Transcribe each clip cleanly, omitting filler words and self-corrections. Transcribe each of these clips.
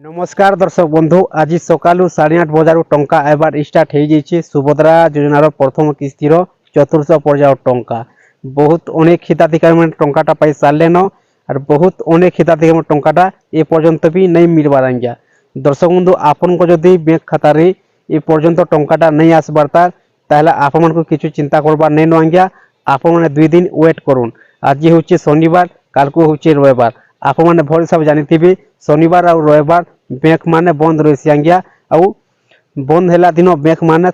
नमस्कार दर्शक बंधु आज सकालू 8:30 बजार टंका आइबार स्टार्ट हो जाइए सुभद्रा योजनार प्रथम किस्तिर चतुर्थ पर्याय टंका बहुत अनेक हिताधिकारी मैंने टंकाटा पाई सारे और बहुत अनेक हिताधिकारी टंकाटा ए पर्यंत भी नहीं मिलबार आज्ञा दर्शक बंधु आपन को जदि बैंक खातार ए पर्यंत टंकाटा नहीं आसबार ताहले आपण को किछु चिंता करबार नहीं न आज्ञा आपण मैंने 2 दिन वेट करुन आज हूँ शनिवार काल को हूँ रविवार आप मैंने भल हिसाब जानी शनिवार और रविवार बैंक माने बंद रही आज्ञा आउ बंद है दिन बैंक माने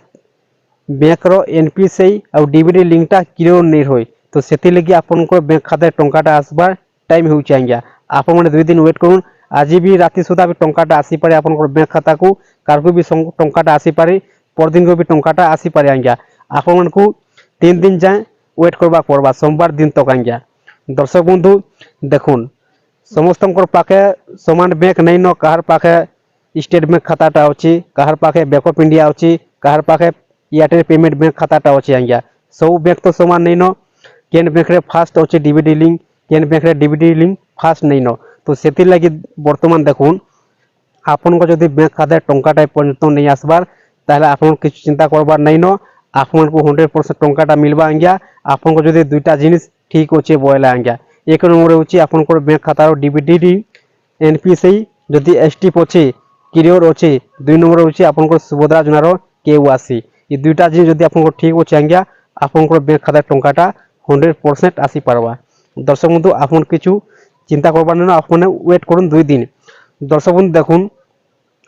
बैंक रो एनपीसी और डीबीडी लिंकटा क्लियर नहीं हुई तो से लगी आपन को बैंक खाता टंकाटा आसबार टाइम हो आज्ञा आप मैंने 2 दिन वेट करुन आज भी राति सुधा भी टंकाटा आसी पारे आपन को बैंक खाता को कार को भी टंकाटा आसी पारे परदिन को भी टंकाटा आसी पारे आज्ञा आपण को 3 दिन जाए वेट करबा पड़वा सोमवार दिन तक आज्ञा दर्शक बंधु देखुन समस्त पाखे समान बैंक नहीं न कहार पाखे स्टेट बैंक खाताटा अच्छी कहार पाखे बैंक ऑफ इंडिया अच्छी कहार पाखे एयरटेल पेमेंट बैंक खाताटा अच्छी आज्ञा सब बैंक तो समान नहीं न केन बैंक रे फास्ट अच्छे डीबीडी लिंक केन बैंक रे डीबीडी लिंक फास्ट नहीं न तो से लगी बर्तमान देखुन आपन को जदि बैंक खाता टंकाटा पर्यंत नहीं आसबार ताहले आपन किछु चिंता करबार नहीं न आपन को 100% टंकाटा मिलबा आज्ञा आपन को जदि दुईटा जिनिस ठीक अच्छे बोले आज्ञा एक नंबर हूँ आपन को बैंक खातार डीबीडी एनपीसी जदि एसटीप अच्छे क्लियर अच्छे 2 नंबर हूँ आपन को सुभद्रा योजनार केवासी ये दुईटा जिनिस जदि आपन को ठीक अच्छे आज्ञा आपन को बैंक खातार टंकाटा 100% आसी पारबा दर्शक बंधु आपन किछु चिंता करबार नहीं आपने वेट करुन 2 दिन दर्शक बंधु देखुन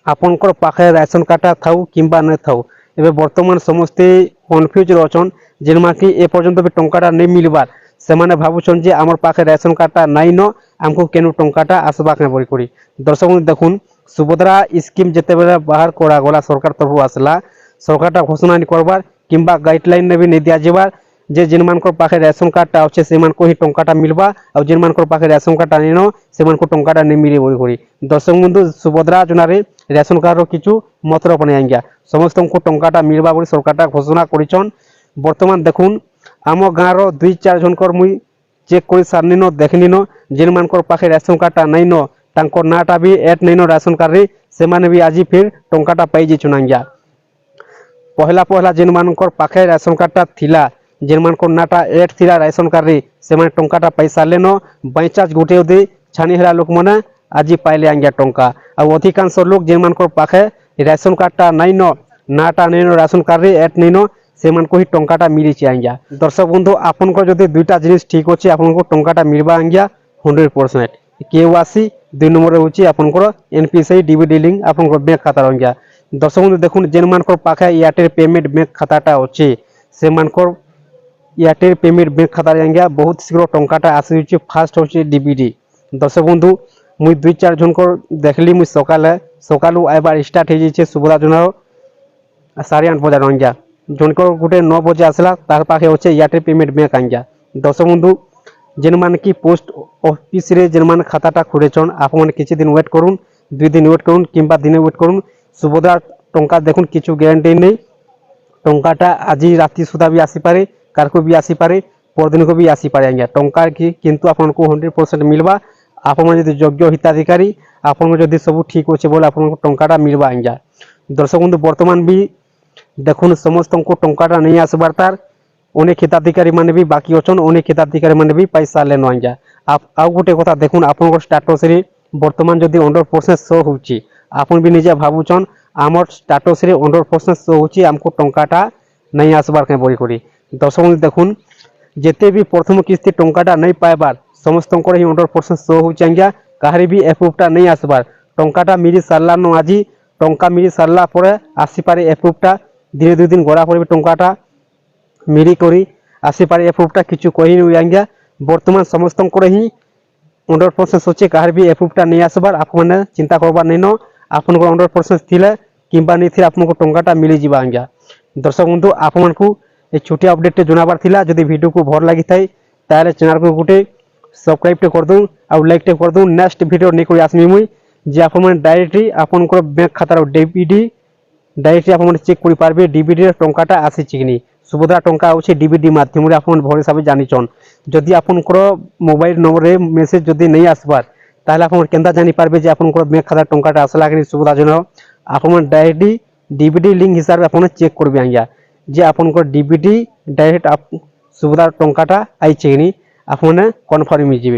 आपन पाखे राशन कार्डटा थाउ किंबा न थाउ एबे वर्तमान समस्ते कन्फ्यूज रचन जेनमा कि ए पर्यंत भी टंकाटा नहीं मिलबार से माने भावुछन जे आमर पाखे राशन कार्डटा नाइ न आमको केनु टंकाटा आसबा के बरी करी दर्शक बंधु देखुन सुभद्रा स्कीम जेते बेले बाहर करा गला सरकार तरफ आसला सरकारटा घोषणा नहीं करबार किंबा गाइडलाइन ने भी नहीं दिया जेबार जे जिन मान पाखे राशन कार्डटा अच्छे से मान को ही टंकाटा मिलबा और जिन मान पाखे राशन कार्डटा नहीं न से मान को टंकाटा नहीं मिले बरी करी दर्शक बंधु सुभद्रा योजना रे राशन कार्ड रो किछु मतलब नहीं आज्ञा समस्त को टंकाटा मिलबा बली सरकारटा घोषणा करिछन वर्तमान देखुन आम गाँव रो 2-4 जनकर मुई चेक कर सारनी न देखनी न जिन मान पाखे राशन कार्डटा नहीं न तांकर नाटा भी एड नहीं न राशन कार्ड रे से माने भी आज फिर टंकाटा पाई जेछन आज्ञा पहला जिन मान पाखे राशन कार्डटा थिला जिन मान नाटा एड थिला राशन कार्ड रे से माने टंकाटा पाई सारले न बाईचांस गोटे दे छानी हेला लोक माने आज पाइले आज्ञा टंका और अधिकांश लोग जिन मान पाखे राशन कार्डटा नहीं न नाटा नहीं न राशन कार्ड रे एड नहीं न से मान को ही टंकाटा मिली आज्ञा दर्शक बंधु आपन को जदि दुईटा जिनिस ठीक अच्छे आपन को टंकाटा मिलबा आज्ञा 100% केवासी 2 नंबर हूँ आपन को एनपीसी डीबीडी लिंक आपन को बैंक खाता आज्ञा दर्शक बंधु देखुन जेन मान पाखे एयरटेल पेमेंट बैंक खाताटा अच्छे से मान एयरटेल पेमेंट बैंक खाता आज्ञा बहुत शीघ्र टंकाटा आसी फास्ट हूँ डीबीडी दर्शक बंधु मुई 2-4 जन को देखली मुई सकालू आइबार स्टार्ट हो जाइए सुभद्रा योजना 8:30 बजार आज्ञा जनकर गोटे 9 बजे आसला तार पाखे अच्छे एयरटेल पेमेंट बैंक आज्ञा दर्शक बंधु जेन मान की पोस्ट ऑफिस रे जेन मान खाताटा खुलेछन आप मैंने किछि दिन वेट करुन 2 दिन वेट करुन किंबा दिन वेट करुन सुभद्रा टंका देखुन किछु ग्यारंटी नहीं टंकाटा आज राति सुधा भी आसी पारे कार को भी आसी पारे परदिन को भी आसी पारे आज्ञा टंका की किंतु आपन को 100% मिलबा आप जदि योग्य हिताधिकारी आपन जदि सब ठीक अच्छे बोले आपन को टंकाटा मिलबा आज्ञा दर्शक बंधु वर्तमान भी देखुन समस्त को टंकाटा नहीं आसबार तार अनेक हिताधिकारी माने भी बाकी अच्छन अनेक हिताधिकारी माने भी पैसा लेन आज्ञा आप आउ गोटे कथा देखुन आपन स्टाटस रे वर्तमान जदि 100% शो होची आपन भी निजे भावुचन आमर स्टाटस रे 100% शो होची हमको टंकाटा नहीं आसबार के बरी करी दर्शक बंधु देखुन जेते भी प्रथम किस्ती टंकाटा नहीं पाइबार समस्त ही 100% शो होची आज्ञा काहारी भी एप्रूवटा नहीं आसबार टंकाटा मिली सारला न आज टंका मिली सारला परे आसी पारे एप्रूवटा धीरे 2 दिन गड़ा पर भी टंकाटा मिली करी आसी पारे एप्रूवटा किछु कही नहीं आज्ञा वर्तमान समस्त ही 100% सोचे कहार भी एप्रूवटा नहीं आसबार आप मैंने चिंता करबार नहीं न आपन को 100% थिले किंबा नहीं थिले आपन को टंकाटा मिली जिबा आज्ञा दर्शक बंधु आपन को ए छोटी अपडेट जनाबार थिला जदि वीडियो को भर लागि थाई ताले चैनल को गोटे सब्सक्राइब टे कर दूं और लाइक टे कर दूं नेक्स्ट वीडियो नहीं कोई आसमी मुई जे आप मैंने डायरेक्टली आपन को बैंक खातार डीबीडी डायरेक्टली आप मैंने चेक करि पारबे डीबीडी टंकाटा आसी चिकनी सुभद्रा टंका होछि डीबीडी माध्यम रे आपन भर हिसाब जानिछन जदि आपन को मोबाइल नंबर रे मेसेज जदि नहीं आसबार তাহলে আপনার কেন্তা জানি পারবে যে আপনার ব্যাংক খাতা টঙ্কাটা আসলা কি সুবিধা যোজনা আপনার ডাইরেক্টলি ডিবিটি লিঙ্ক হিসাবে আপনার চেক করবে আজ্ঞা যে আপনার ডিবিটি ডাইরেক্ট সুবিধার টঙ্কাটা আইছে কি আপনার কনফার্ম হয়ে যাবে।